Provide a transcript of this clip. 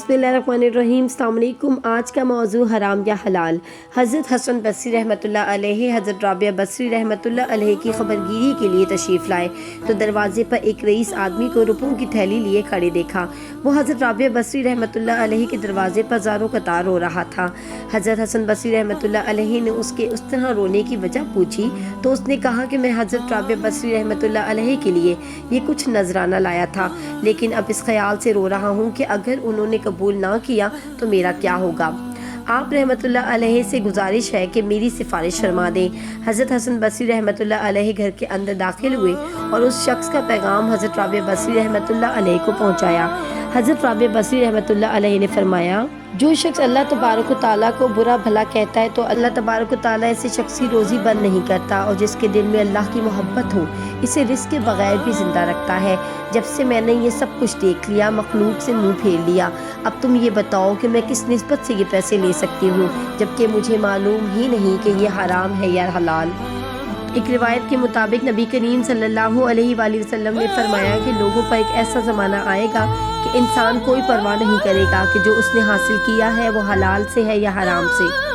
बिस्मिल्लाहिर्रहमानिर्रहीम। अस्सलाम वालेकुम। आज का मौजू हराम या हलाल। हज़रत हसन बसरी रहमतुल्लाह अलैहि हज़रत राबिया बसरी रहमतुल्लाह अलैहि की खबरगिरी के लिए तशरीफ़ लाए तो दरवाज़े पर एक रईस आदमी को रुपयों की थैली लिए खड़े देखा। वो हज़रत राबिया बसरी रहमतुल्लाह अलैहि के दरवाज़े पर ज़ारो कतार रो रहा था। हज़रत हसन बसरी रहमतुल्लाह अलैहि ने उसके उस तरह रोने की वजह पूछी तो उसने कहा कि मैं हज़रत राबिया बसरी रहमतुल्लाह अलैहि के लिए ये कुछ नजराना लाया था, लेकिन अब इस ख्याल से रो रहा हूँ कि अगर उन्होंने कबूल ना किया तो मेरा क्या होगा। आप रहमतुल्लाह अलैहि से गुजारिश है कि मेरी सिफारिश फरमा दें। हज़रत हसन बसरी रहमतुल्लाह अलैहि घर के अंदर दाखिल हुए और उस शख्स का पैगाम हज़रत राबिया बसरी रहमतुल्लाह अलैहि को पहुँचाया। हज़रत राबिया बसरी रहमतुल्लाह अलैहि ने फरमाया, जो शख्स अल्लाह तबारक व तआला को बुरा भला कहता है तो अल्लाह तबारक व तआला इसे शख्सी रोज़ी बंद नहीं करता, और जिसके दिल में अल्लाह की मोहब्बत हो इसे रिस्क के बगैर भी ज़िंदा रखता है। जब से मैंने ये सब कुछ देख लिया, मखलूक से मुंह फेर लिया, अब तुम ये बताओ कि मैं किस निस्बत से ये पैसे ले सकती हूँ, जबकि मुझे मालूम ही नहीं कि ये हराम है या हलाल। एक रिवायत के मुताबिक नबी करीम सल्लल्लाहु अलैहि वसल्लम ने फरमाया कि लोगों पर एक ऐसा ज़माना आएगा कि इंसान कोई परवाह नहीं करेगा कि जो उसने हासिल किया है वो हलाल से है या हराम से।